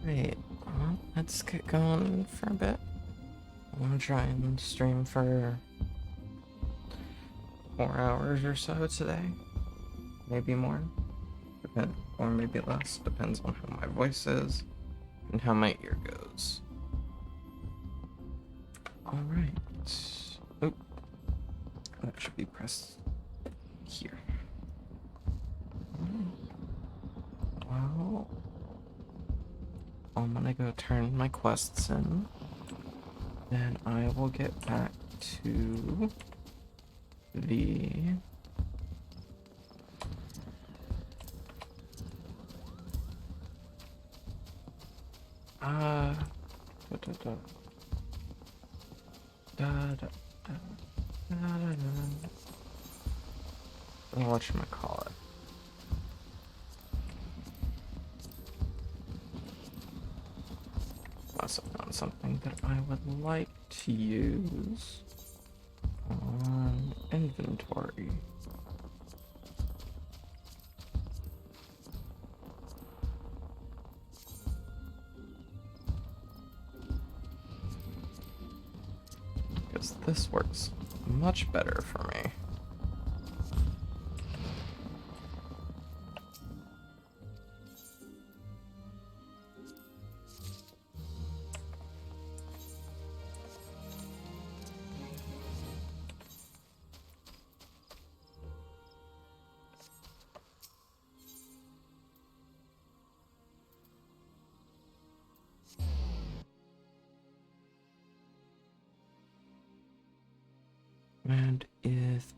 Right, well, let's get going for a bit. I want to try and stream for 4 hours or so today. Maybe more. Or maybe less. Depends on how my voice is and how my ear goes. Alright. Oop. That should be pressed here. Well, I'm gonna go turn my quests in. Then I will get back to the da, da, da, da, da, da, da, da. Whatchamacallit. Must have found something that I would like to use on inventory. Because this works much better for me. And if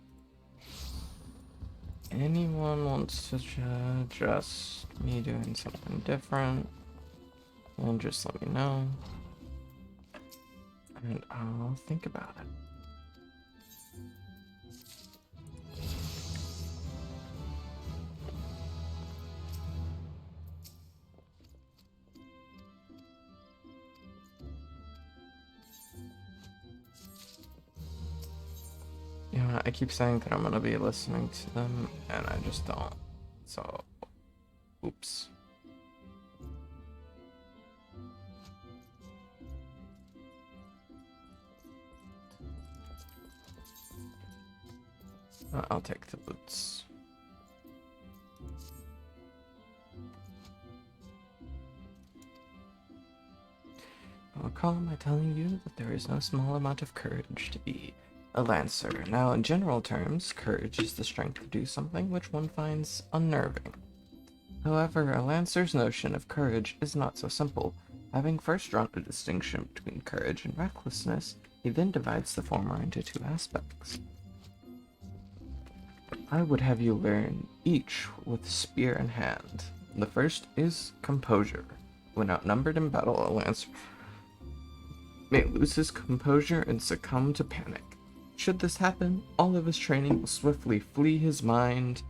anyone wants to suggest me doing something different, then just let me know. And I'll think about it. You know, I keep saying that I'm gonna be listening to them, and I just don't. So, oops. I'll take the boots. I'll recall my telling you that there is no small amount of courage to be a Lancer. Now, in general terms, courage is the strength to do something which one finds unnerving. However, a Lancer's notion of courage is not so simple. Having first drawn a distinction between courage and recklessness, he then divides the former into two aspects. I would have you learn each with spear in hand. The first is composure. When outnumbered in battle, a Lancer may lose his composure and succumb to panic. Should this happen, all of his training will swiftly flee his mind,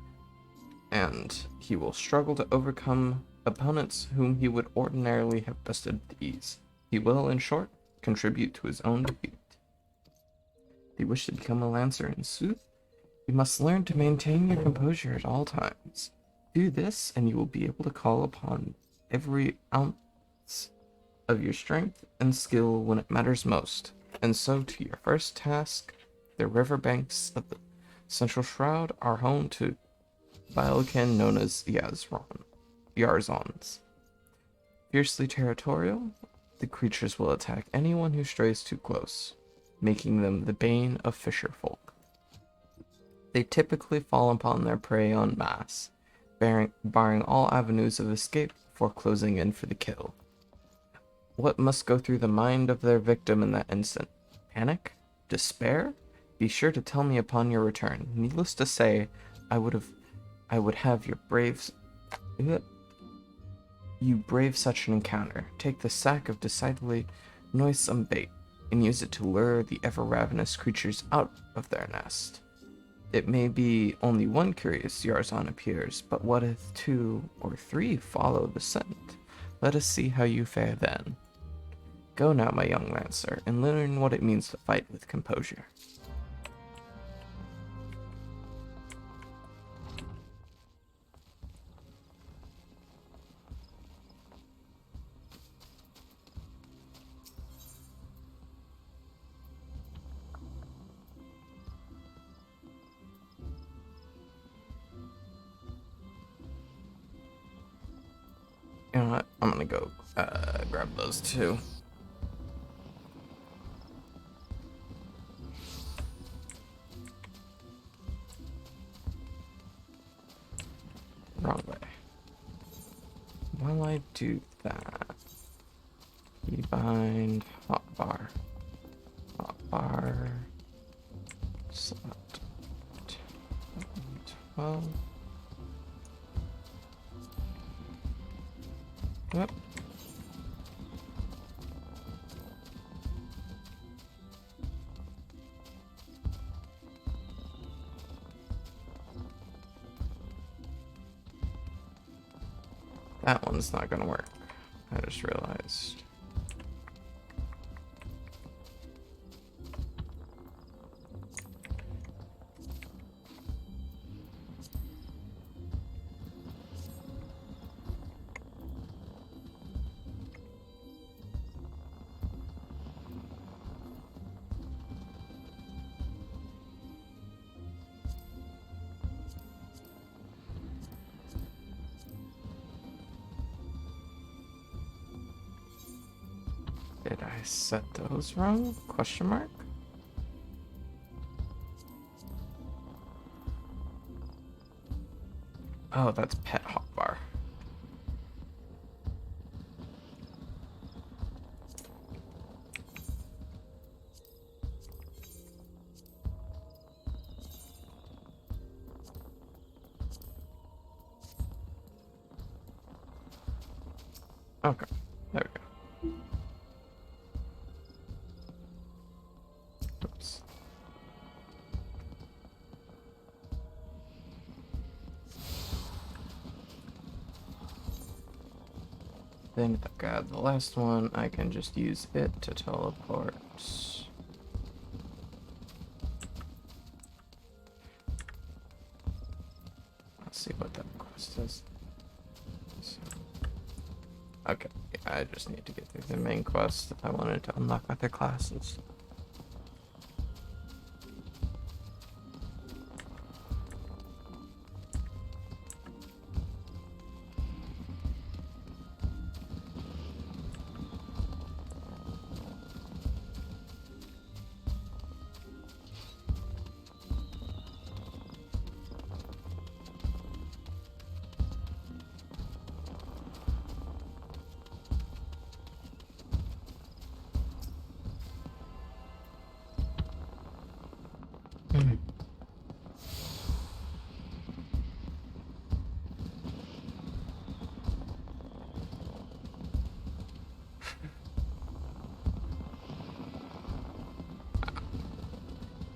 and he will struggle to overcome opponents whom he would ordinarily have bested with ease. He will, in short, contribute to his own defeat. If you wish to become a Lancer in sooth, you must learn to maintain your composure at all times. Do this, and you will be able to call upon every ounce of your strength and skill when it matters most. And so to your first task, the riverbanks of the Central Shroud are home to biokin known as Yarzons. Fiercely territorial, the creatures will attack anyone who strays too close, making them the bane of fisherfolk. They typically fall upon their prey en masse, barring all avenues of escape before closing in for the kill. What must go through the mind of their victim in that instant? Panic? Despair? Be sure to tell me upon your return. Needless to say, I would have your you brave such an encounter. Take the sack of decidedly noisome bait and use it to lure the ever-ravenous creatures out of their nest. It may be only one curious Yarzon appears, but what if 2 or 3 follow the scent? Let us see how you fare then. Go now, my young Lancer, and learn what it means to fight with composure. You know what? I'm gonna go grab those two. Wrong way. While I do that, keybind hotbar. Hotbar. Slot 12. Yep. That one's not gonna work. I just realized. Did I set those wrong? Question mark? Oh, that's pet hotbar. Okay, there we go. Oops. Then if I grab the last one, I can just use it to teleport. Let's see what that quest is. So, okay, yeah, I just need to get through the main quest if I wanted to unlock other classes.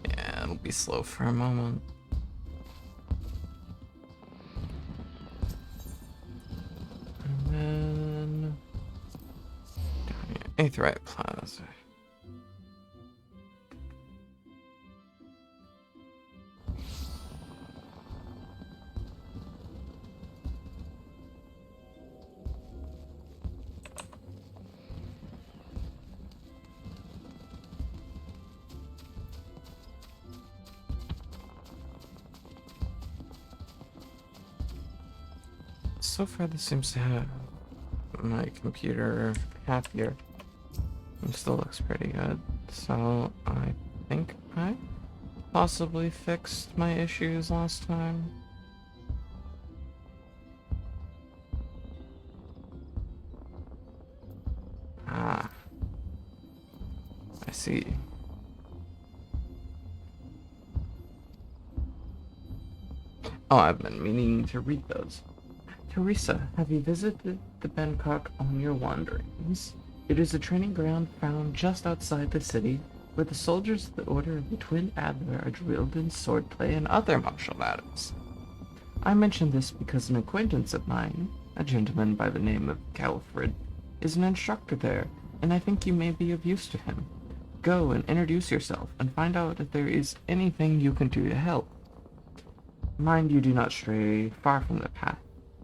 Yeah, it'll be slow for a moment. And then Aetheryte Plaza. So far, this seems to have my computer happier. It still looks pretty good. So I think I possibly fixed my issues last time. Ah, I see. Oh, I've been meaning to read those. Teresa, have you visited the Bangkok on your wanderings? It is a training ground found just outside the city, where the soldiers of the Order of the Twin Adler are drilled in swordplay and other martial arts. I mention this because an acquaintance of mine, a gentleman by the name of Calfred, is an instructor there, and I think you may be of use to him. Go and introduce yourself, and find out if there is anything you can do to help. Mind you do not stray far from the path.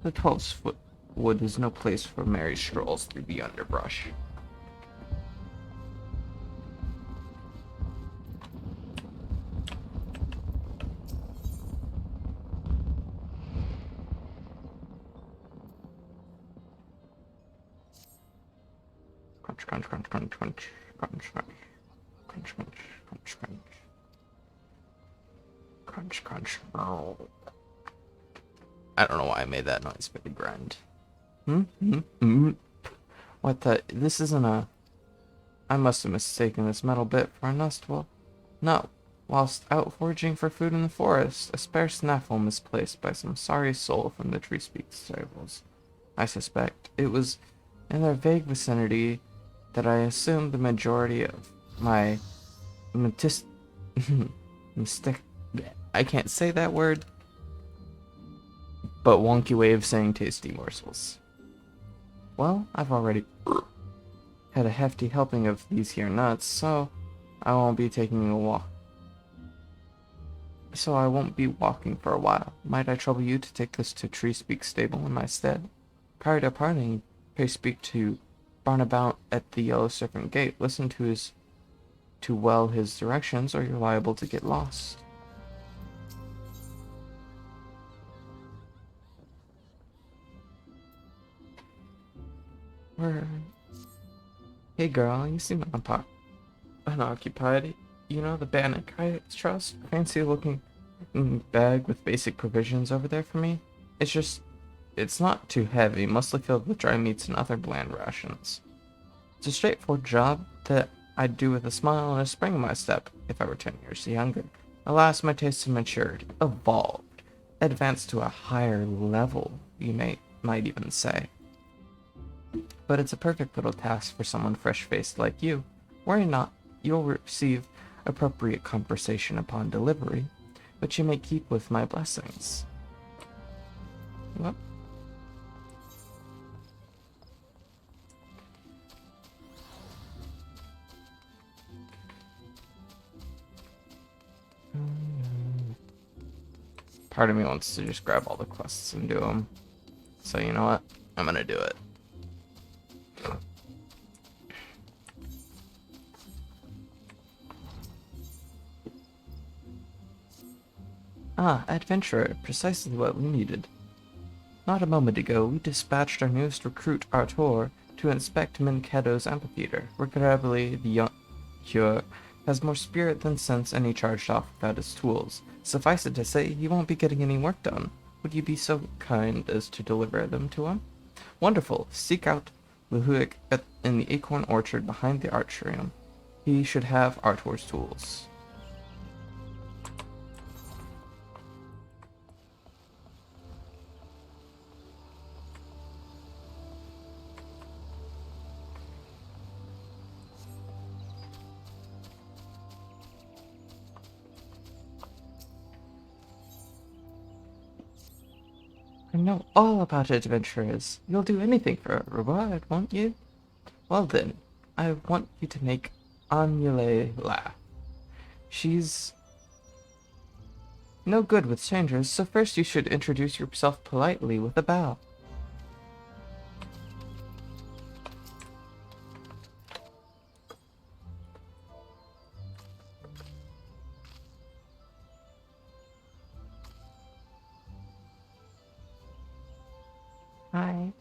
The 12-foot wood is no place for merry strolls through the underbrush. Crunch, crunch, crunch, crunch, crunch, crunch, crunch, crunch, crunch, crunch, crunch, crunch, crunch. Oh. I don't know why I made that noise, but it grind. What the? This isn't a... I must have mistaken this metal bit for a nest. Well, no. Whilst out foraging for food in the forest, a spare snaffle misplaced by some sorry soul from the Tree Speak stables. I suspect it was in their vague vicinity that I assumed the majority of my mistake. I can't say that word, but wonky way of saying tasty morsels. Well, I've already had a hefty helping of these here nuts, so I won't be taking a walk. So I won't be walking for a while. Might I trouble you to take this to Tree Speak stable in my stead? Prior to parting, pray speak to Barnabout at the Yellow Serpent Gate. Listen to his directions, or you're liable to get lost. Where? Hey girl, you seem unoccupied. You know the Bannock I trust? Fancy looking bag with basic provisions over there for me? It's not too heavy, mostly filled with dry meats and other bland rations. It's a straightforward job that I'd do with a smile and a spring in my step if I were 10 years younger. Alas, my tastes have matured, evolved, advanced to a higher level, you might even say. But it's a perfect little task for someone fresh-faced like you. Worry not, you'll receive appropriate compensation upon delivery, which you may keep with my blessings. What? Part of me wants to just grab all the quests and do them. So you know what? I'm gonna do it. Ah, adventurer, precisely what we needed. Not a moment ago, we dispatched our newest recruit, Artur, to inspect Minkedo's amphitheater. Regrettably, the young cure has more spirit than sense, and he charged off without his tools. Suffice it to say, he won't be getting any work done. Would you be so kind as to deliver them to him? Wonderful. Seek out Luhuik in the acorn orchard behind the archarium. He should have Artur's tools. I know all about adventurers. You'll do anything for a reward, won't you? Well then, I want you to make Anule laugh. She's no good with strangers, so first you should introduce yourself politely with a bow. Hi.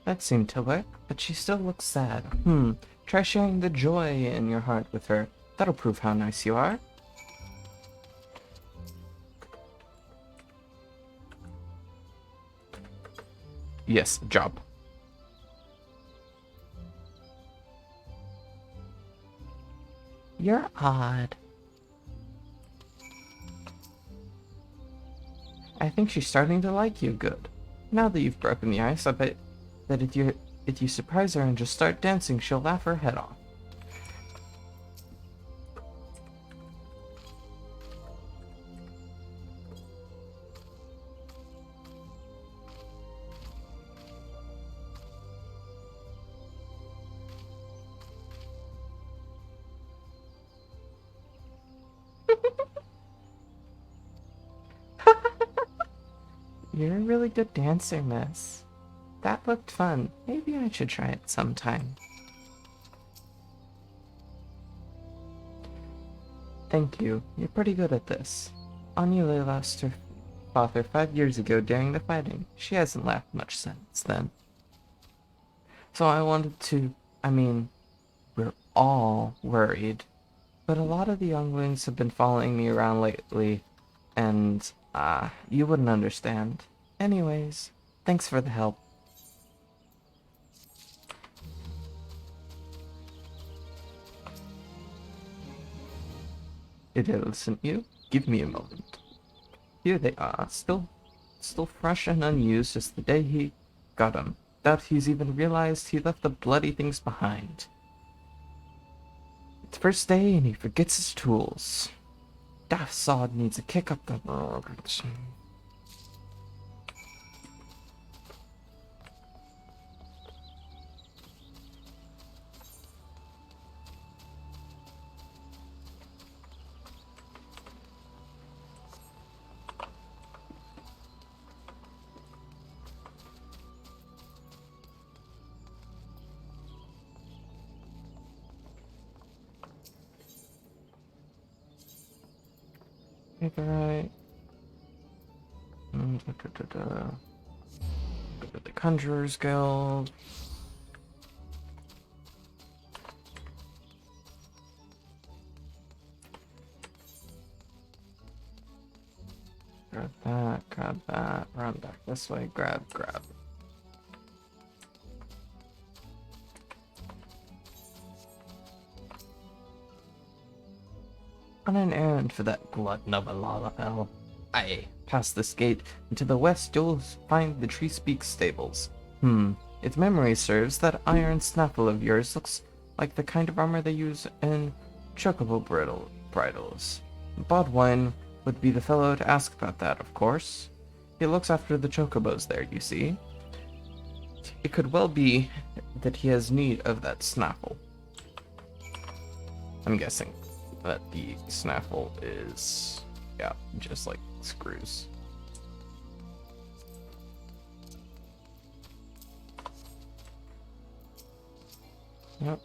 That seemed to work, but she still looks sad. Try sharing the joy in your heart with her. That'll prove how nice you are. Yes, job. You're odd. I think she's starting to like you good. Now that you've broken the ice, I bet that if you surprise her and just start dancing, she'll laugh her head off. You're a really good dancer, miss. That looked fun. Maybe I should try it sometime. Thank you. You're pretty good at this. Anule stepfather 5 years ago during the fighting. She hasn't laughed much since then. So I wanted to, I mean, we're all worried. But a lot of the younglings have been following me around lately, and, you wouldn't understand. Anyways, thanks for the help. It'll listen you. Give me a moment. Here they are, still fresh and unused as the day he got 'em. Doubt he's even realized he left the bloody things behind. It's first day and he forgets his tools. Daft sod needs a kick up the road. Right. Go to the Conjurer's Guild. Grab that, run back this way, grab. On an errand for that glutton of a Lalafell. Aye, past this gate, and to the west you'll find the Tree Speaks stables. If memory serves, that iron snaffle of yours looks like the kind of armor they use in chocobo bridles. Bodwine would be the fellow to ask about that, of course. He looks after the chocobos there, you see. It could well be that he has need of that snaffle. I'm guessing that the snaffle is, yeah, just like screws. Yep.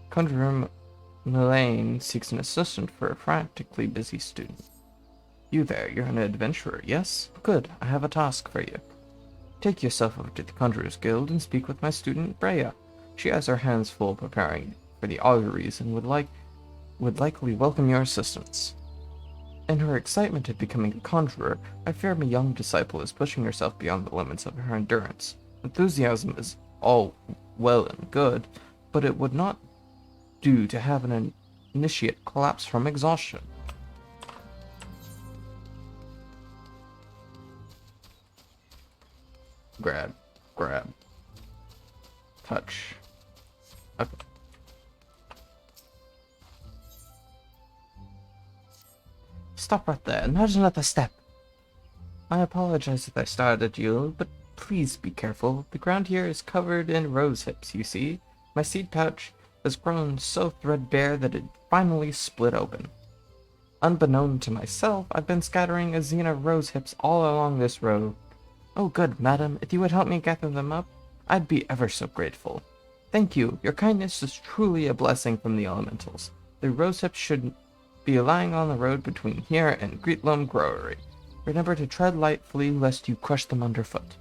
Conjurer Mullane seeks an assistant for a frantically busy student. You there, you're an adventurer, yes? Good, I have a task for you. Take yourself over to the Conjurer's Guild and speak with my student Brea. She has her hands full preparing for the auguries and would likely welcome your assistance. In her excitement at becoming a conjurer, I fear my young disciple is pushing herself beyond the limits of her endurance. Enthusiasm is all well and good, but it would not do to have an initiate collapse from exhaustion. Grab. Touch. Okay. Stop right there, not another step. I apologize if I startled you, but please be careful. The ground here is covered in rose hips, you see. My seed pouch has grown so threadbare that it finally split open. Unbeknown to myself, I've been scattering Azina rose hips all along this road. Oh good, madam, if you would help me gather them up, I'd be ever so grateful. Thank you, your kindness is truly a blessing from the elementals. The rose hips should be lying on the road between here and Greetloam Growery. Remember to tread lightly lest you crush them underfoot.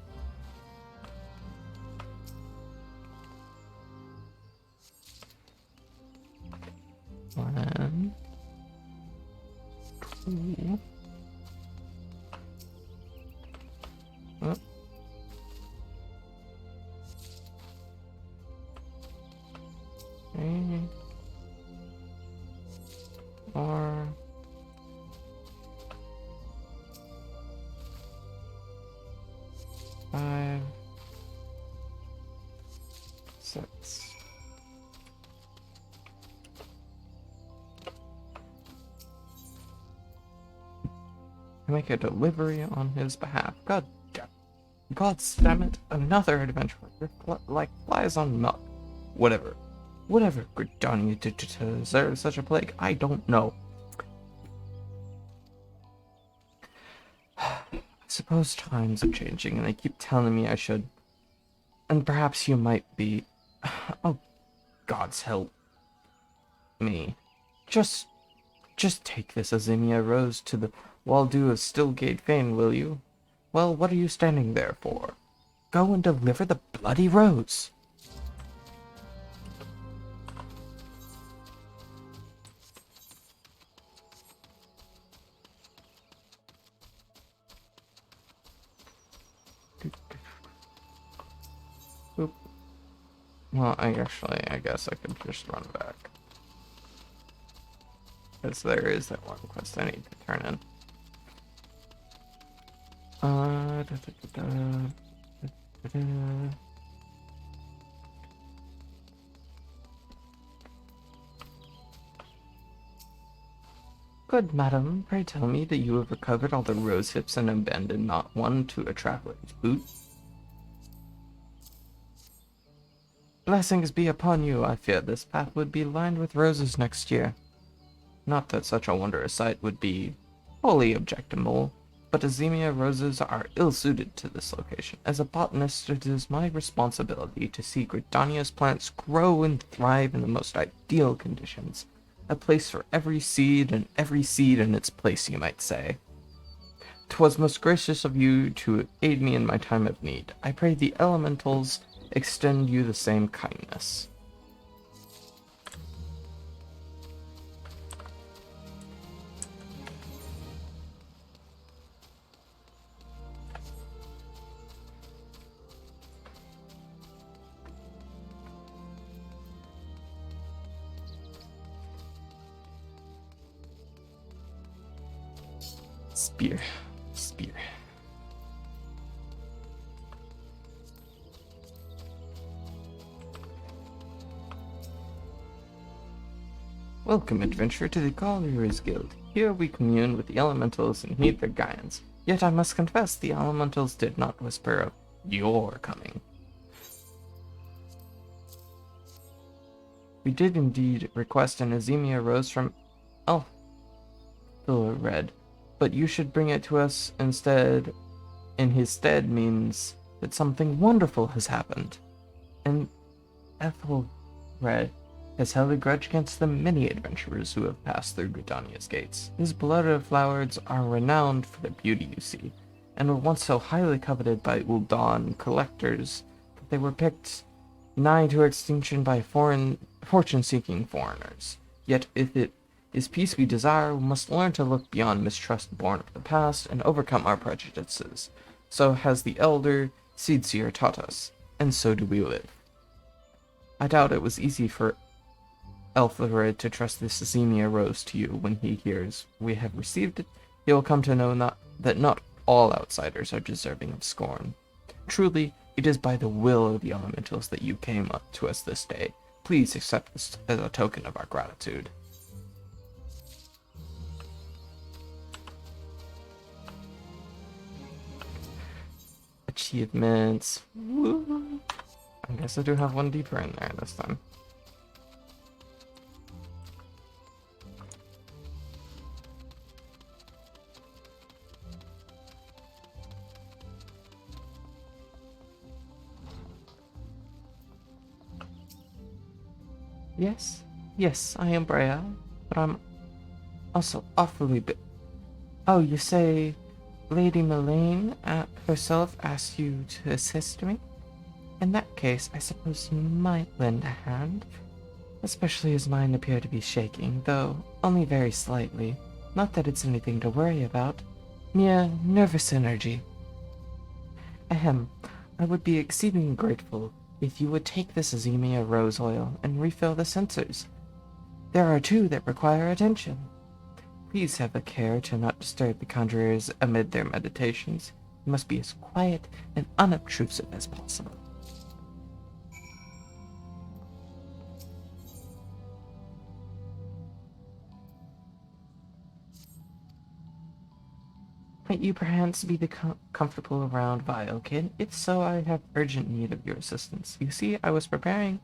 One, two. Oh. 3, 4, 5, 6. Make a delivery on his behalf. God damn it, another adventurer. Like flies on milk. Whatever, good darn you to deserve such a plague, I don't know. I suppose times are changing and they keep telling me I should. And perhaps you might be. Oh, God's help me. Just take this Azimia rose to the Waldo of Stillgate Fane, will you? Well, what are you standing there for? Go and deliver the bloody rose! Oop. Well, I guess I could just run back. Because there is that one quest I need to turn in. Good madam, pray tell me that you have recovered all the rose hips and abandoned not one to a traveler's boot. Blessings be upon you. I fear this path would be lined with roses next year. Not that such a wondrous sight would be wholly objectionable, but azemia roses are ill-suited to this location. As a botanist, it is my responsibility to see Gridania's plants grow and thrive in the most ideal conditions. A place for every seed, and every seed in its place, you might say. 'Twas most gracious of you to aid me in my time of need. I pray the elementals extend you the same kindness. Spear. Welcome, adventurer, to the Collier's Guild. Here we commune with the elementals and heed their guidance. Yet I must confess, the elementals did not whisper of your coming. We did indeed request an azemia rose from Red, but you should bring it to us instead. In his stead means that something wonderful has happened. And Ethelred has held a grudge against the many adventurers who have passed through Gridania's gates. His beloved flowers are renowned for their beauty, you see, and were once so highly coveted by Ul'Dan collectors that they were picked nigh to extinction by fortune-seeking foreigners. Yet if it is peace we desire, we must learn to look beyond mistrust born of the past and overcome our prejudices. So has the elder Seedseer taught us, and so do we live. I doubt it was easy for Ethelred to trust this azemia rose to you. When he hears we have received it, he will come to know that not all outsiders are deserving of scorn. Truly, it is by the will of the elementals that you came up to us this day. Please accept this as a token of our gratitude. Achievements. Woo. I guess I do have one deeper in there this time. Yes, I am Brea, but I'm also awfully Oh, you say Lady Melaine herself asked you to assist me? In that case, I suppose you might lend a hand, especially as mine appear to be shaking, though only very slightly. Not that it's anything to worry about. Mere nervous energy. Ahem, I would be exceedingly grateful if you would take this azemia rose oil and refill the censers. There are two that require attention. Please have a care to not disturb the conjurers amid their meditations. You must be as quiet and unobtrusive as possible. Might you perhaps be comfortable around Violkin? If so, I have urgent need of your assistance. You see, I was preparing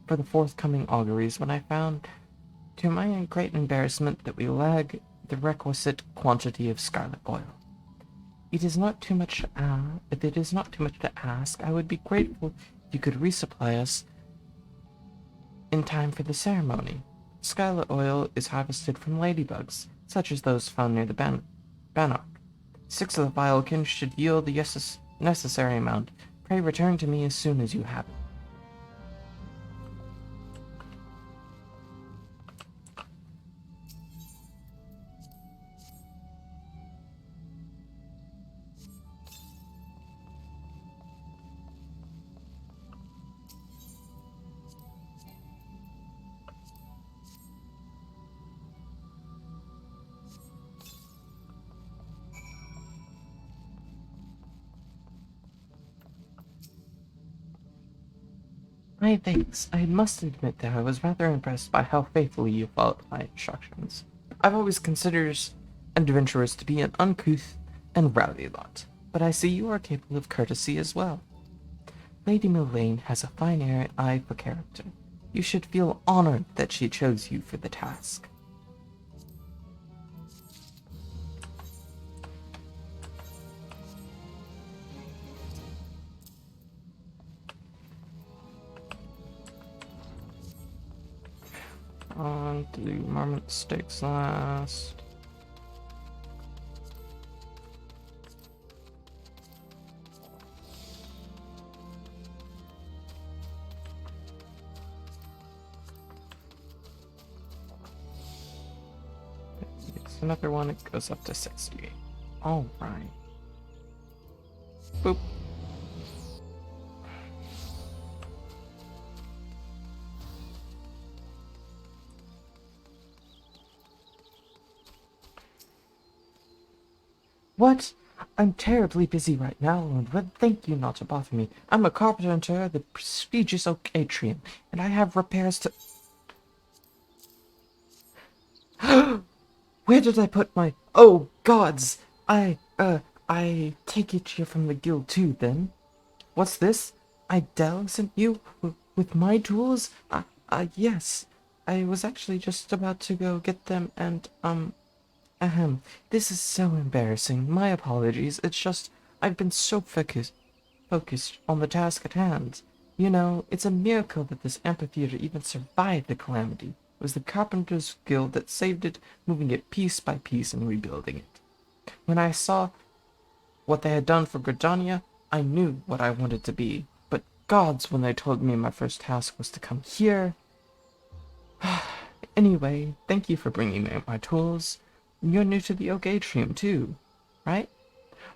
for the forthcoming auguries when I found, to my great embarrassment, that we lack the requisite quantity of scarlet oil. If it is not too much to ask, I would be grateful if you could resupply us in time for the ceremony. Scarlet oil is harvested from ladybugs, such as those found near the Bannock. 6 of the violkins should yield the necessary amount. Pray return to me as soon as you have it. My thanks. I must admit that I was rather impressed by how faithfully you followed my instructions. I've always considered adventurers to be an uncouth and rowdy lot, but I see you are capable of courtesy as well. Lady Millane has a fine eye for character. You should feel honored that she chose you for the task. On to marmot steaks last. It's another one, it goes up to 60. Alright. Boop. What? I'm terribly busy right now, and would thank you not to bother me. I'm a carpenter at the prestigious Oak Atrium, and I have repairs to... Where did I put my... Oh, gods! I take it you're from the guild too, then? What's this? Idell sent you? With my tools? Yes. I was actually just about to go get them and, Ahem. This is so embarrassing. My apologies. It's just, I've been so focused on the task at hand. You know, it's a miracle that this amphitheater even survived the calamity. It was the Carpenters Guild that saved it, moving it piece by piece and rebuilding it. When I saw what they had done for Gridania, I knew what I wanted to be. But gods, when they told me my first task was to come here... Anyway, thank you for bringing me my tools. You're new to the Oak Atrium too, right?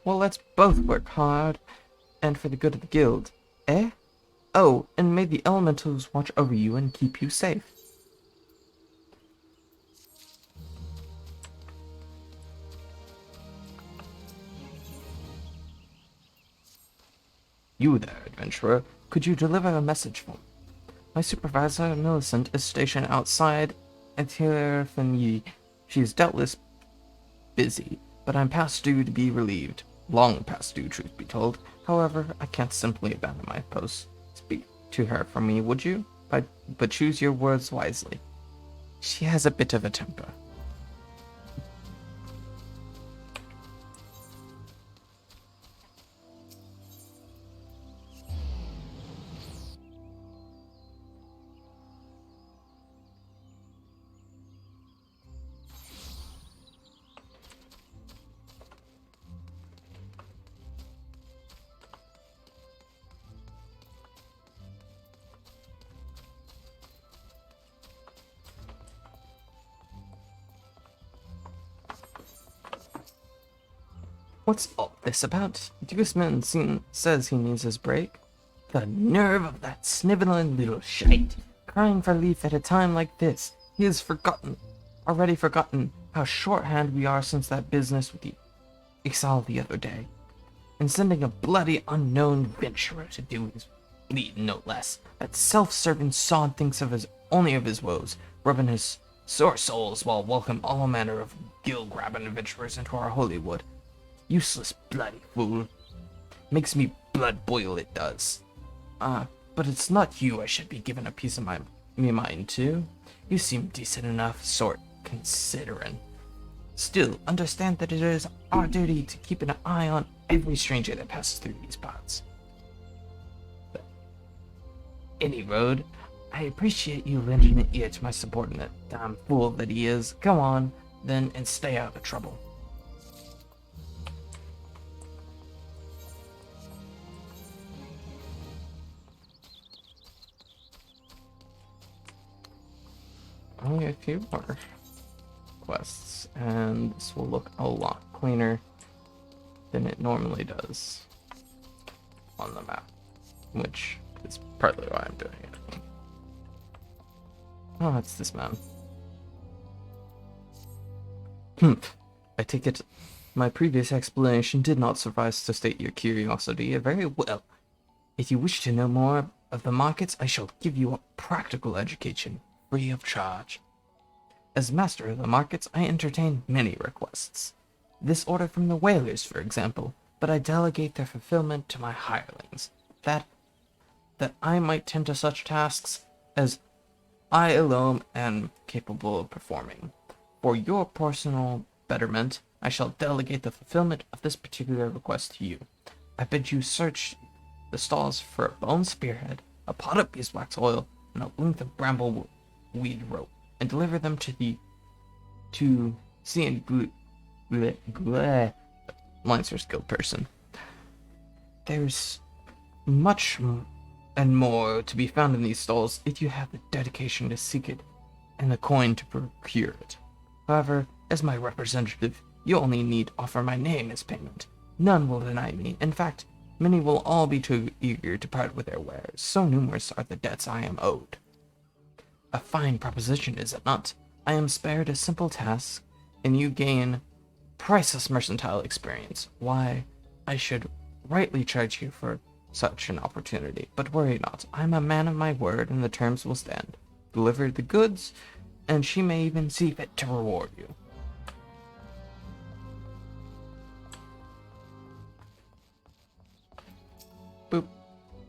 Well, let's both work hard, and for the good of the guild. Eh? Oh, and may the elementals watch over you and keep you safe. You there, adventurer. Could you deliver a message for me? My supervisor, Millicent, is stationed outside Etirfany. She is doubtless busy, but I'm past due to be relieved. Long past due, truth be told. However, I can't simply abandon my post. Speak to her for me, would you? But choose your words wisely. She has a bit of a temper. What's all this about? Dewsman says he needs his break. The nerve of that sniveling little shite, crying for leave at a time like this. He has already forgotten how shorthand we are since that business with the Ixal the other day. And sending a bloody unknown adventurer to do his lead, no less. That self-serving sod thinks only of his woes, rubbing his sore souls while welcome all manner of gill-grabbing adventurers into our holy wood. Useless bloody fool. Makes me blood boil, it does. But it's not you I should be giving a piece of my mind to. You seem decent enough sort, considering. Still, understand that it is our duty to keep an eye on every stranger that passes through these parts. But any road, I appreciate you lending an ear to my subordinate. Damn fool that he is. Go on, then, and stay out of trouble. only a few more quests, and this will look a lot cleaner than it normally does on the map, which is partly why I'm doing it. Oh, it's this man. I take it my previous explanation did not suffice to state your curiosity. Very well. If you wish to know more of the markets, I shall give you a practical education, free of charge. As master of the markets, I entertain many requests. This order from the whalers, for example, but I delegate their fulfillment to my hirelings, that I might tend to such tasks as I alone am capable of performing. For your personal betterment, I shall delegate the fulfillment of this particular request to you. I bid you search the stalls for a bone spearhead, a pot of beeswax oil, and a length of bramble weed rope, and deliver them to C and Lancer's Guild person. There's much and more to be found in these stalls if you have the dedication to seek it and the coin to procure it. However, as my representative, you only need offer my name as payment. None will deny me. In fact, many will all be too eager to part with their wares, so numerous are the debts I am owed. A fine proposition, is it not? I am spared a simple task, and you gain priceless mercantile experience. Why, I should rightly charge you for such an opportunity. But worry not, I am a man of my word, and the terms will stand. Deliver the goods, and she may even see fit to reward you. Boop.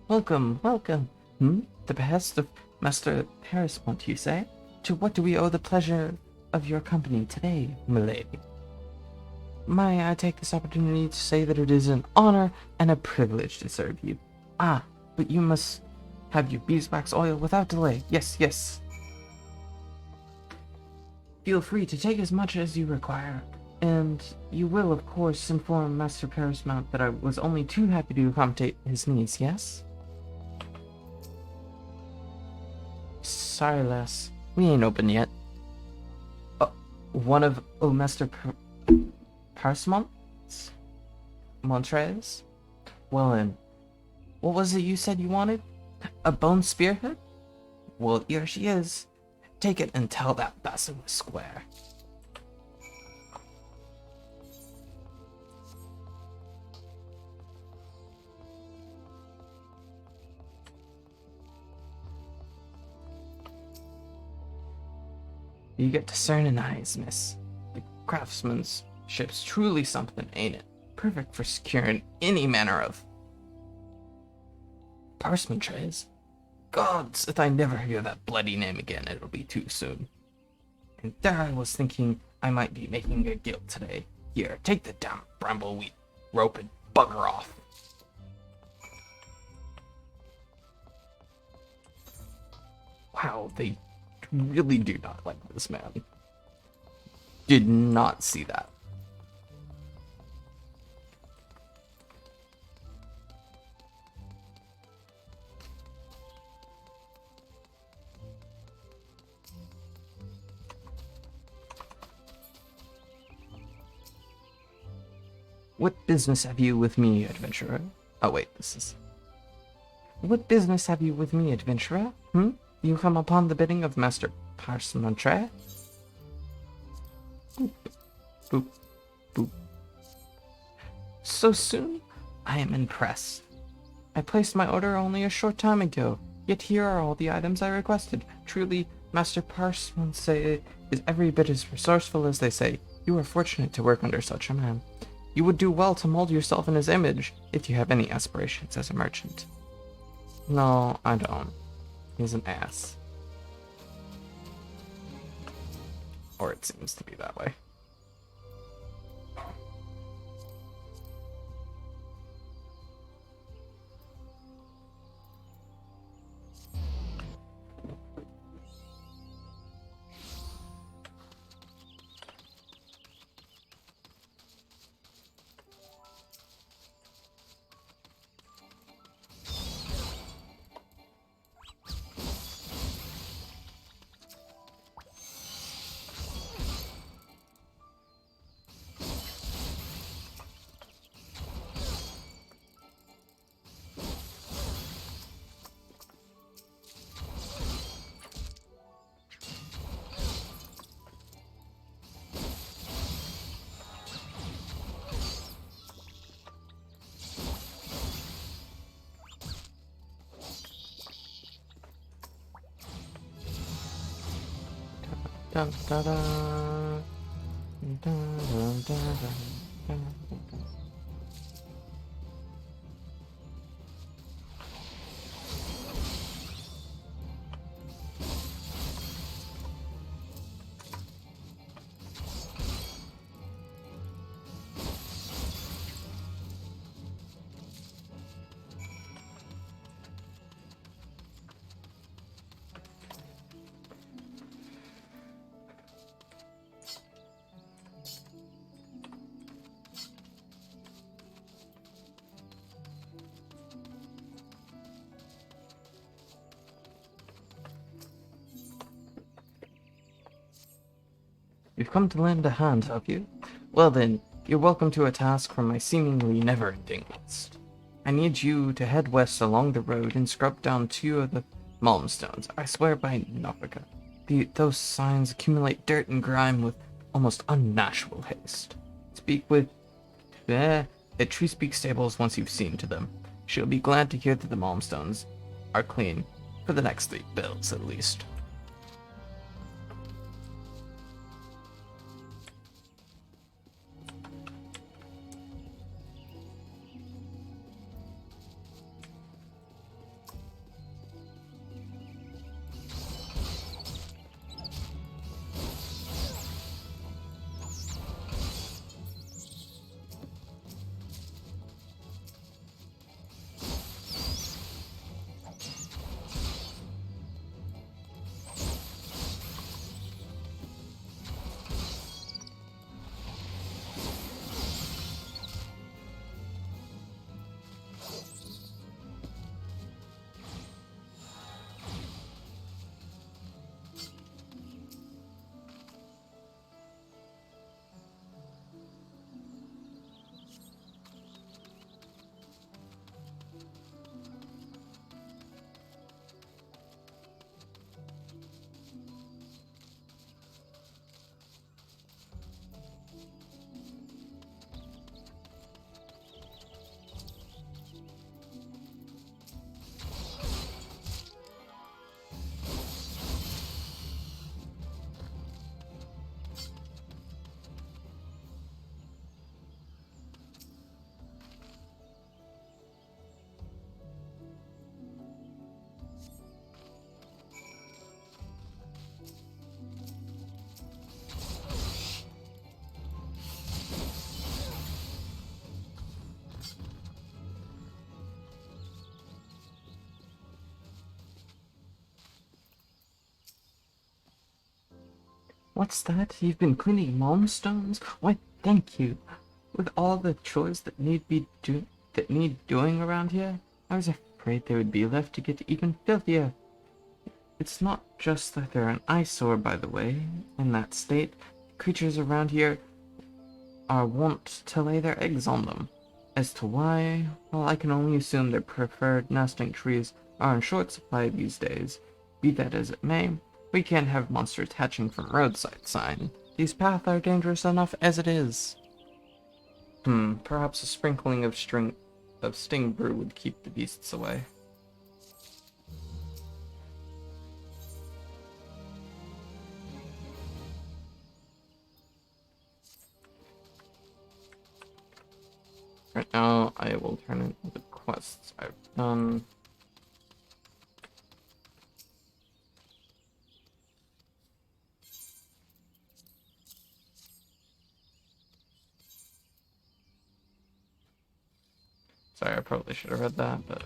Welcome, welcome. The behest of Master Parismont, you say? To what do we owe the pleasure of your company today, milady? May I take this opportunity to say that it is an honor and a privilege to serve you. Ah, but you must have your beeswax oil without delay. Yes, yes. Feel free to take as much as you require, and you will, of course, inform Master Parismont that I was only too happy to accommodate his needs, yes? Sorry, lass. We ain't open yet. One of Master Parismont's? Montrez? Well then, what was it you said you wanted? A bone spearhead? Well, here she is. Take it and tell that basilisk square. You get discerning eyes, miss. The craftsmanship's truly something, ain't it? Perfect for securing any manner of parchment. Gods, if I never hear that bloody name again, it'll be too soon. And there I was thinking I might be making a guild today. Here, take the damn brambleweed rope and bugger off. Wow, they really do not like this man. Did not see that. What business have you with me, adventurer? Oh wait, this is... What business have you with me, adventurer? You come upon the bidding of Master Parismont? Boop, boop, boop. So soon? I am impressed. I placed my order only a short time ago, yet here are all the items I requested. Truly, Master Parismont is every bit as resourceful as they say. You are fortunate to work under such a man. You would do well to mold yourself in his image, if you have any aspirations as a merchant. No, I don't. He's an ass. Or it seems to be that way. Dun, da, da. Dun, dun, dun, dun, dun, dun. You've come to lend a hand, have you? Well then, you're welcome to a task from my seemingly never-ending list. I need you to head west along the road and scrub down 2 of the Malmstones. I swear by Nopika, those signs accumulate dirt and grime with almost unnatural haste. Speak with at Tree Speak Stables once you've seen to them. She'll be glad to hear that the Malmstones are clean, for the next 3 bills at least. What's that? You've been cleaning Malmstones? Why, thank you. With all the chores that need doing around here, I was afraid they would be left to get even filthier. It's not just that they're an eyesore, by the way. In that state, creatures around here are wont to lay their eggs on them. As to why, well, I can only assume their preferred nesting trees are in short supply these days. Be that as it may, we can't have monsters hatching from roadside sign. These paths are dangerous enough as it is. Perhaps a sprinkling of sting brew would keep the beasts away. Right now, I will turn in the quests I've done. Sorry, I probably should have read that, but...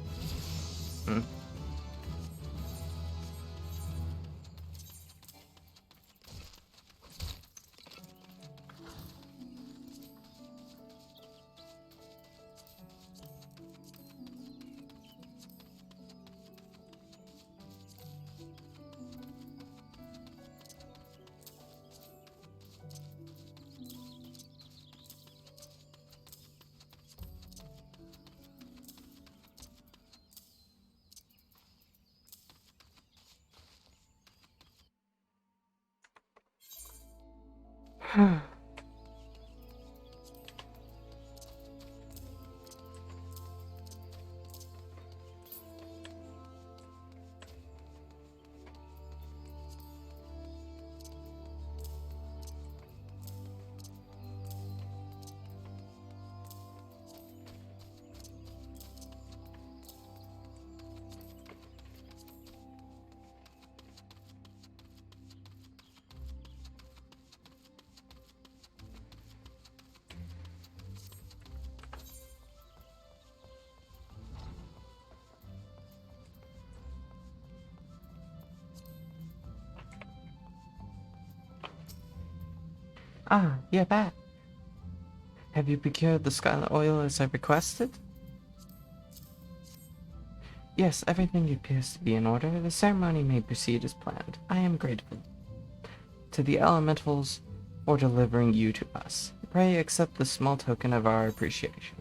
Ah, you're back. Have you procured the scarlet oil as I requested? Yes, everything appears to be in order. The ceremony may proceed as planned. I am grateful to the elementals for delivering you to us. Pray accept this small token of our appreciation.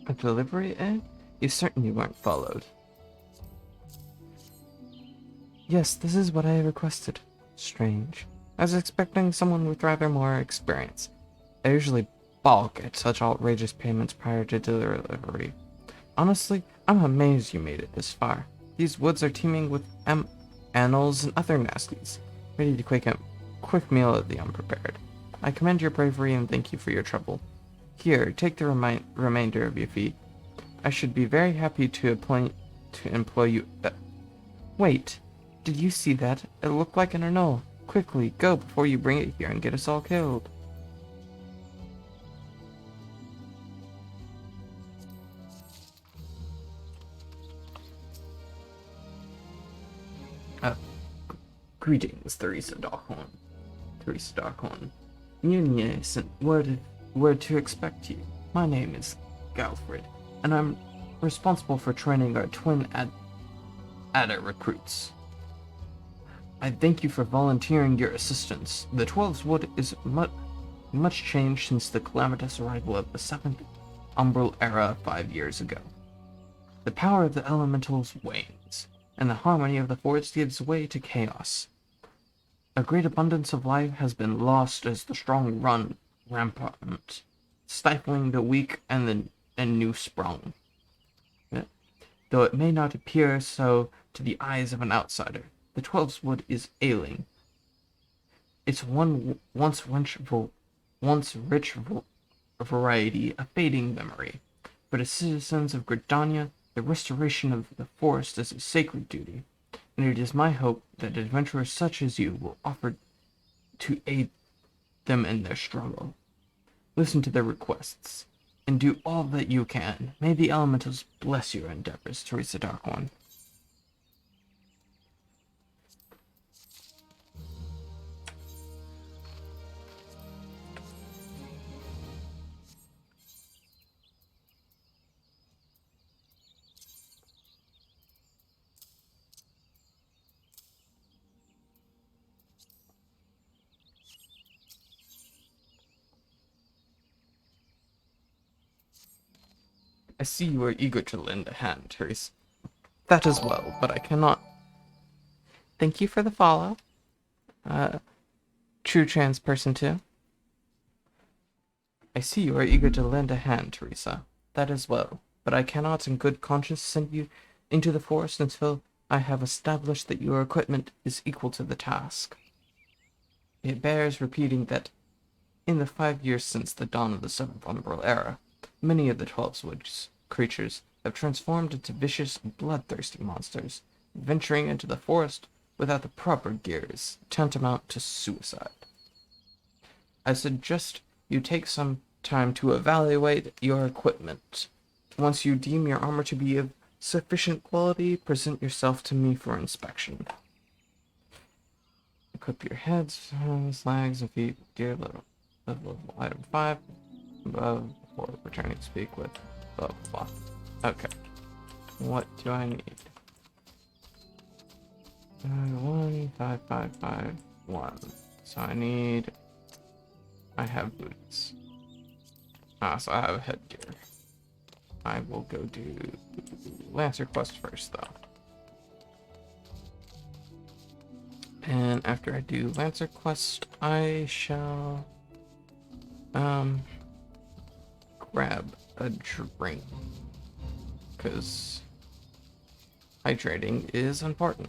A delivery, eh? You certainly weren't followed. Yes, this is what I requested. Strange. I was expecting someone with rather more experience. I usually balk at such outrageous payments prior to delivery. Honestly, I'm amazed you made it this far. These woods are teeming with animals and other nasties, ready to quick a quick meal at the unprepared. I commend your bravery and thank you for your trouble. Here, take the remainder of your fee. I should be very happy to employ you. Wait, did you see that? It looked like an Arnold. Quickly, go before you bring it here and get us all killed. Uh, Greetings, Theresa Dockhorn. Theresa Dockhorn. Union sent word to expect you. My name is Galfred, and I'm responsible for training our twin Adder recruits. I thank you for volunteering your assistance. The Twelve's Wood is much changed since the calamitous arrival of the 7th Umbral Era 5 years ago. The power of the elementals wanes, and the harmony of the forest gives way to chaos. A great abundance of life has been lost as the strong run rampant, stifling the weak and new sprung. Though it may not appear so to the eyes of an outsider, the Twelve's Wood is ailing. Its once rich variety a fading memory. But as citizens of Gridania, the restoration of the forest is a sacred duty, and it is my hope that adventurers such as you will offer to aid them in their struggle. Listen to their requests, and do all that you can. May the elementals bless your endeavors, Theresa Darkone. I see you are eager to lend a hand, Therese. That as well, but I cannot Thank you for the follow. True trans person too. I see you are eager to lend a hand, Teresa. That is well, but I cannot in good conscience send you into the forest until I have established that your equipment is equal to the task. It bears repeating that in the 5 years since the dawn of the Seventh Umbral Era, many of the 12 Woods creatures have transformed into vicious, bloodthirsty monsters. Venturing into the forest without the proper gear is tantamount to suicide. I suggest you take some time to evaluate your equipment. Once you deem your armor to be of sufficient quality, present yourself to me for inspection. Equip your heads, hands, legs, and feet with gear level item 5 above before returning to speak with blah blah blah. Okay. What do I need? 15551. So I have boots. So I have headgear. I will go do Lancer quest first though. And after I do Lancer quest, I shall grab a drink, because hydrating is important.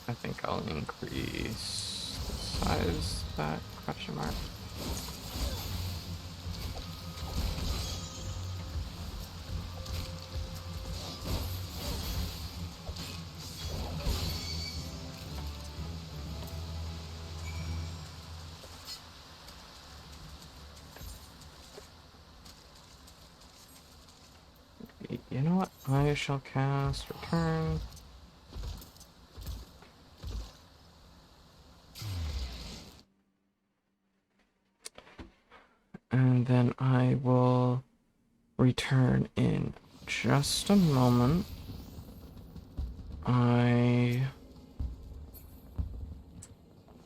I think I'll increase the size of that question mark. You know what? I shall cast Return. And then I will return in just a moment. I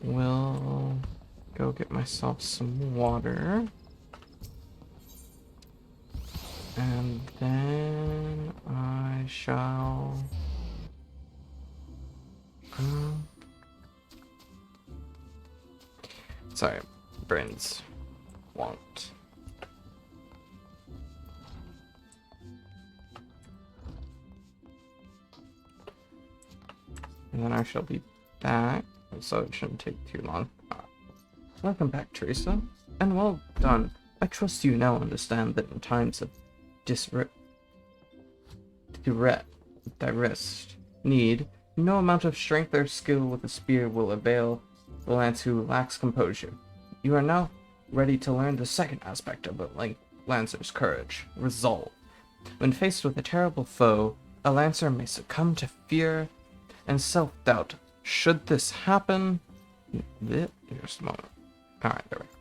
will go get myself some water. And then I shall... sorry, brains want. And then I shall be back, so it shouldn't take too long. Welcome back, Teresa, and well done. I trust you now understand that in times of direst need, no amount of strength or skill with a spear will avail the lance who lacks composure. You are now ready to learn the second aspect of a lancer's courage, resolve. When faced with a terrible foe, a lancer may succumb to fear and self-doubt. Should this happen... Just a moment. Alright, there we go.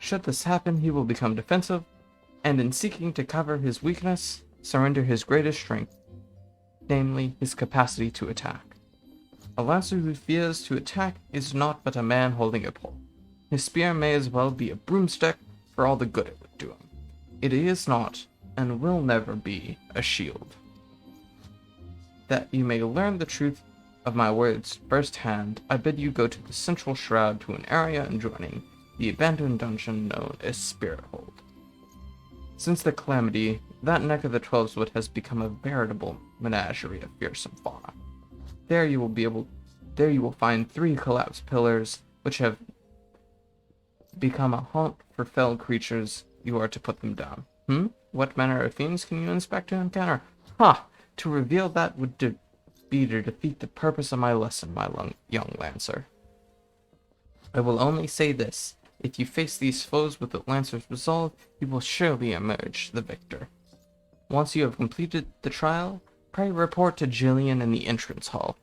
Should this happen, he will become defensive, and in seeking to cover his weakness, surrender his greatest strength, namely his capacity to attack. A lancer who fears to attack is not but a man holding a pole. His spear may as well be a broomstick for all the good it would do him. It is not, and will never be, a shield. That you may learn the truth of my words firsthand, I bid you go to the central shroud to an area adjoining the abandoned dungeon known as Spirithold. Since the calamity, that neck of the Twelveswood has become a veritable menagerie of fearsome fauna. There you will find 3 collapsed pillars, which have become a haunt for fell creatures. You are to put them down. What manner of fiends can you expect to encounter? Ha! To reveal that would be to defeat the purpose of my lesson, my young Lancer. I will only say this. If you face these foes with the Lancer's resolve, you will surely emerge the victor. Once you have completed the trial, pray report to Jillian in the entrance hall.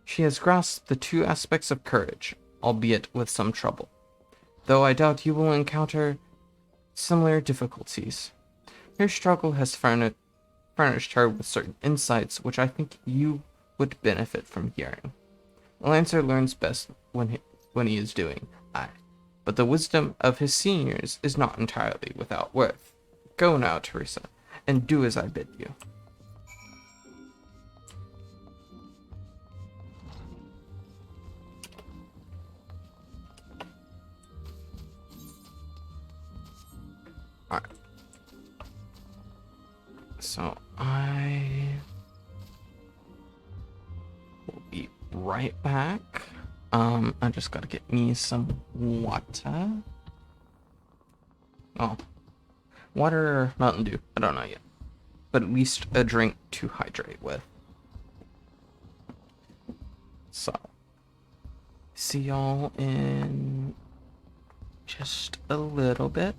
She has grasped the 2 aspects of courage, albeit with some trouble, though I doubt you will encounter similar difficulties. Her struggle has furnished her with certain insights which I think you would benefit from hearing. A Lancer learns best when he is doing. But the wisdom of his seniors is not entirely without worth. Go now, Teresa, and do as I bid you. Alright. So I will be right back. I just gotta get me some water. Oh. Water or Mountain Dew. I don't know yet. But at least a drink to hydrate with. So. See y'all in just a little bit.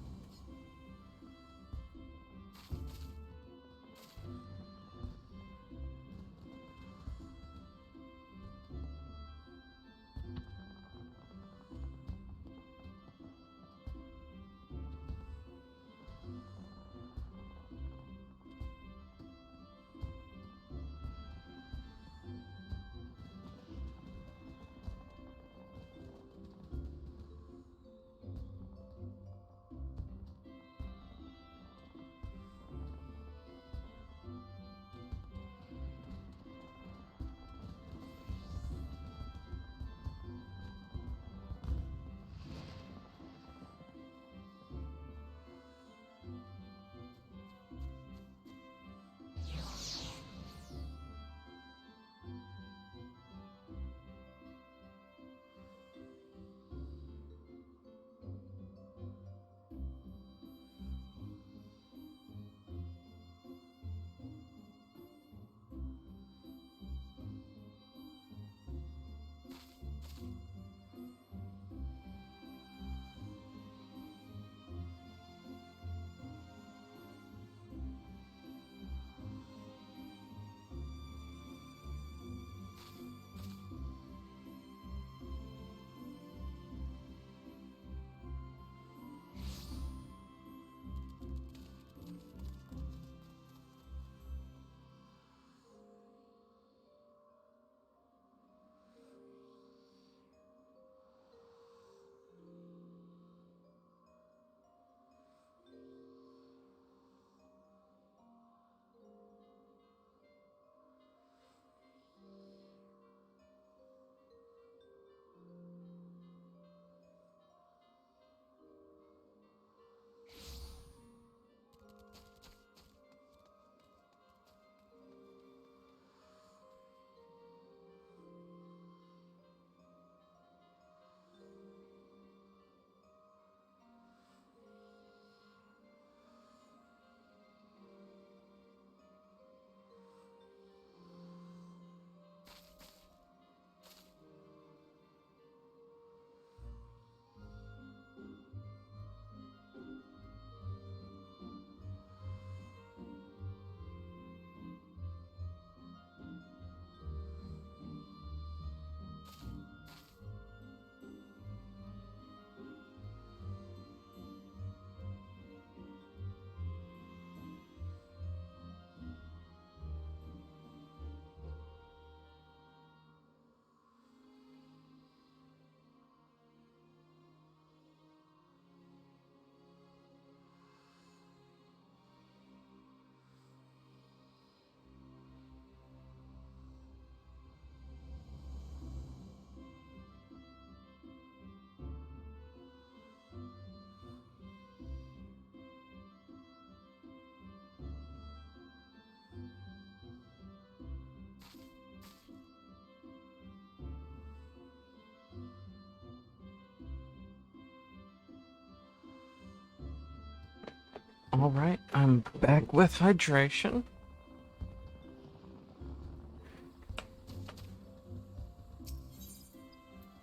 Alright, I'm back with hydration.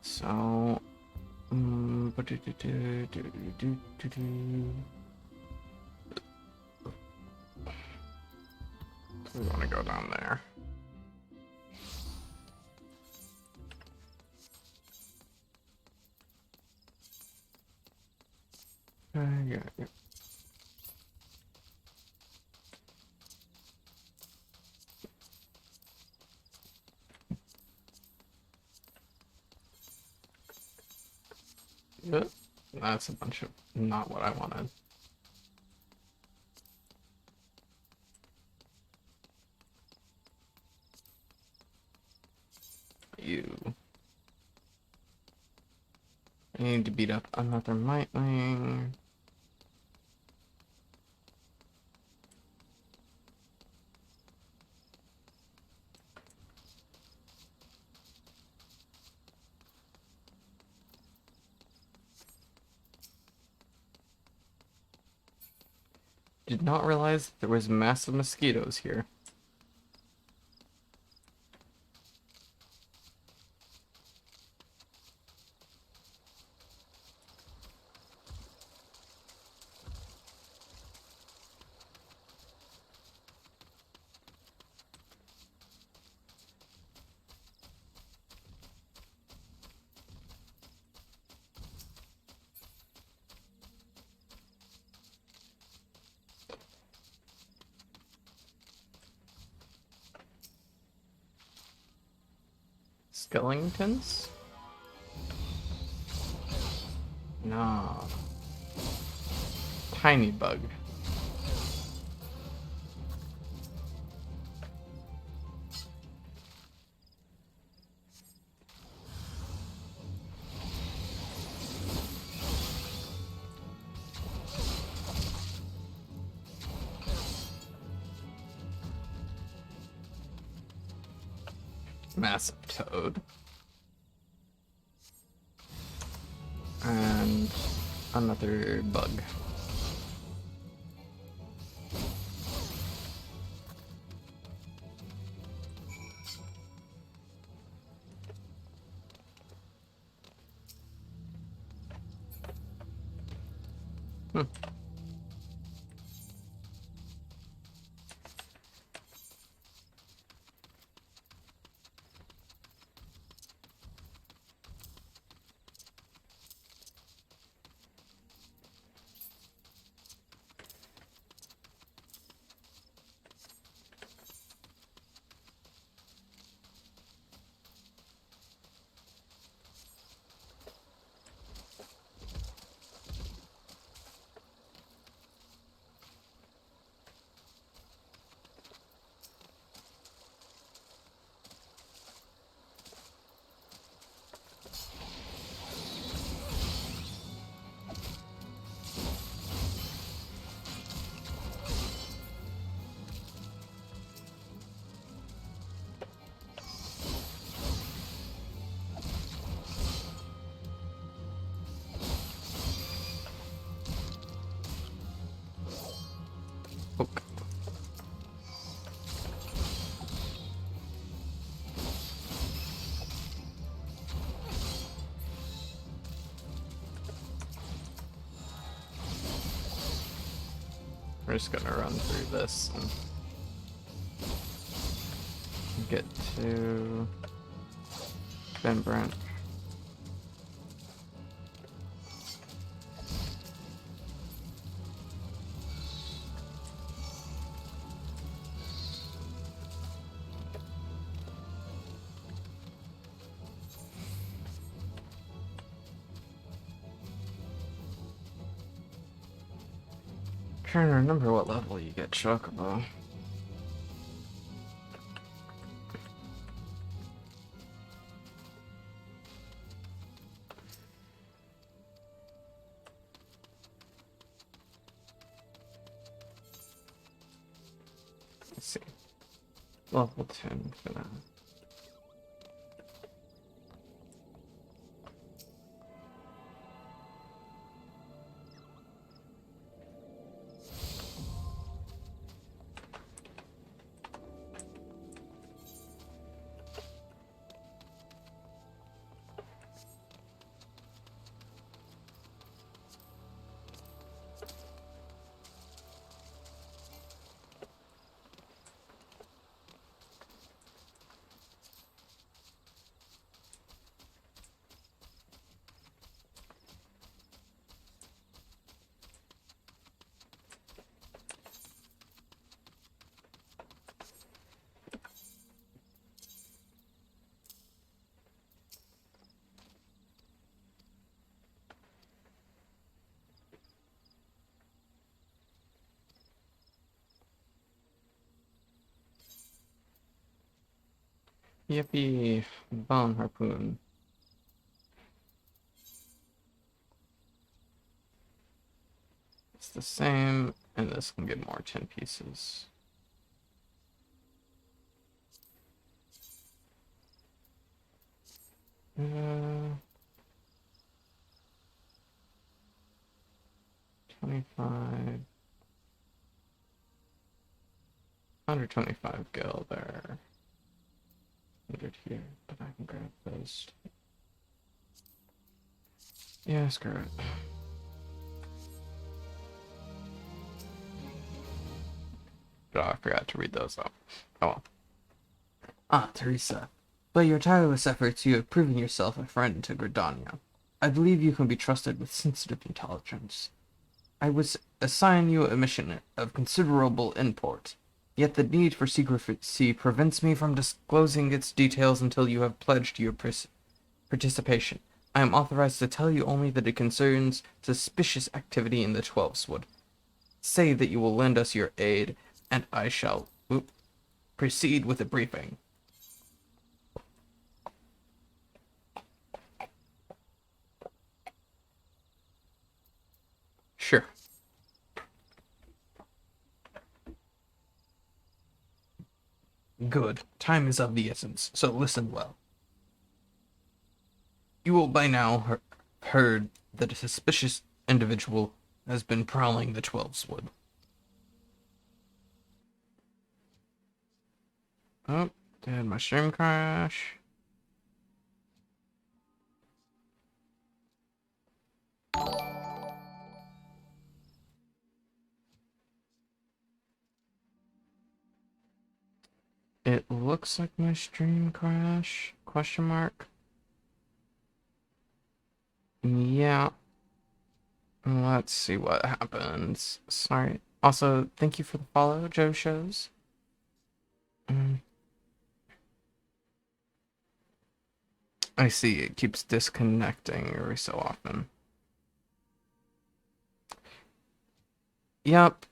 So, we want to go down there. Yeah. Yep. That's a bunch of not what I wanted. You. I need to beat up another Mightling. Did not realize there was massive mosquitoes here. Skellingtons? No. Tiny bug. Massive toad. And another bug. Okay. We're just gonna run through this and get to Ben Branch. Trying to remember what level you get Chocobo. Let's see. Level 10 for that. Yippee! Bone harpoon. It's the same, and this can get more 10 pieces. Uh, 25. 125 gil there. 100 here, but I can grab those. Yeah, screw it. Oh, I forgot to read those up. Oh well. Ah, Teresa. By your tireless efforts, you have proven yourself a friend to Gridania. I believe you can be trusted with sensitive intelligence. I would assign you a mission of considerable import, yet the need for secrecy prevents me from disclosing its details until you have pledged your participation. I am authorized to tell you only that it concerns suspicious activity in the Twelveswood. Say that you will lend us your aid, and I shall proceed with the briefing. Sure. Good. Time is of the essence, so listen well. You will by now heard that a suspicious individual has been prowling the Twelveswood. Oh, did my stream crash? It looks like my stream crash? Question mark? Yeah. Let's see what happens. Sorry. Also, thank you for the follow, Joe Shows. I see, it keeps disconnecting every so often. Yep.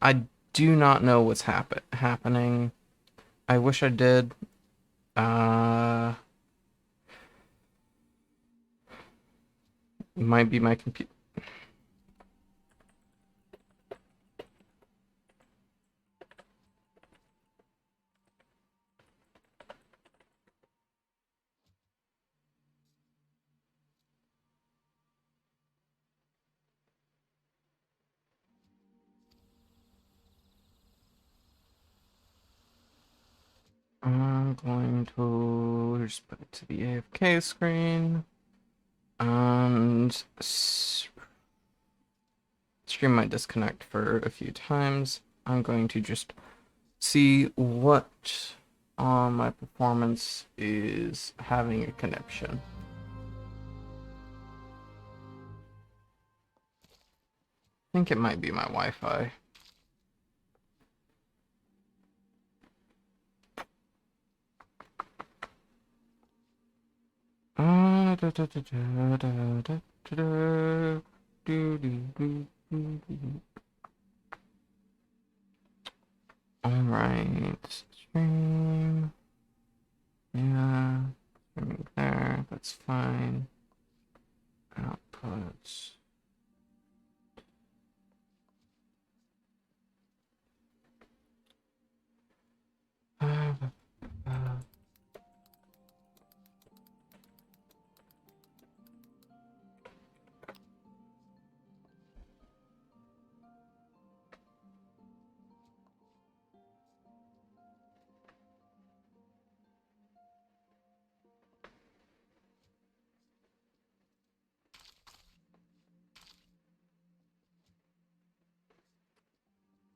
I do not know what's happening. I wish I did. Might be my computer. I'm going to just put it to the AFK screen. And stream might disconnect for a few times. I'm going to just see what on my performance is having a connection. I think it might be my Wi-Fi. Alright, stream. Yeah, streaming there, that's fine. Outputs.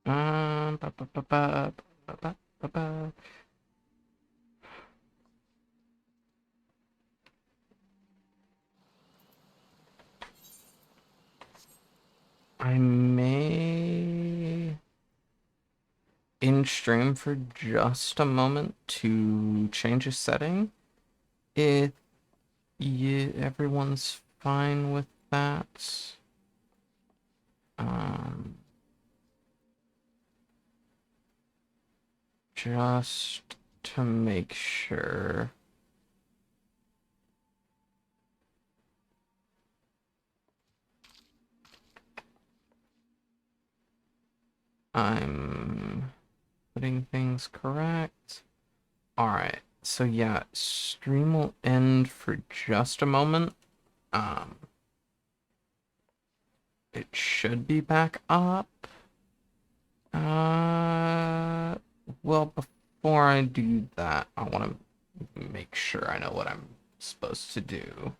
Ba, ba, ba, ba, ba, ba, ba, ba. I may in stream for just a moment to change a setting if everyone's fine with that. Just to make sure. I'm putting things correct. Alright, so yeah, stream will end for just a moment. It should be back up. Well, before I do that, I want to make sure I know what I'm supposed to do.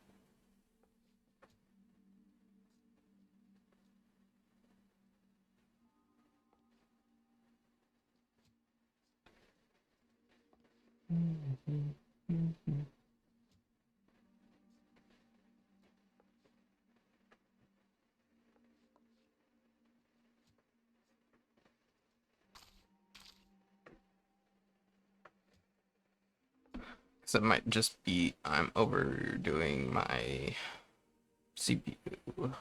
So it might just be I'm overdoing my CPU.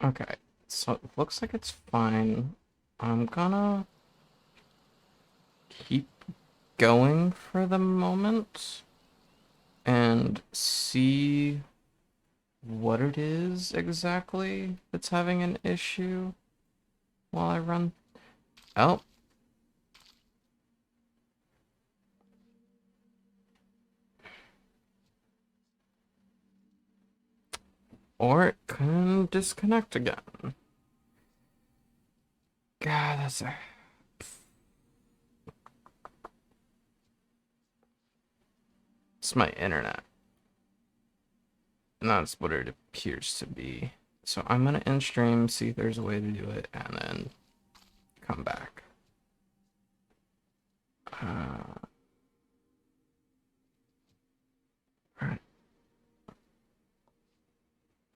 Okay, so it looks like it's fine. I'm gonna keep going for the moment and see what it is exactly that's having an issue while I run. Oh. Or it can disconnect again. God, that's a... It's my internet. And that's what it appears to be. So I'm gonna end stream, see if there's a way to do it, and then come back.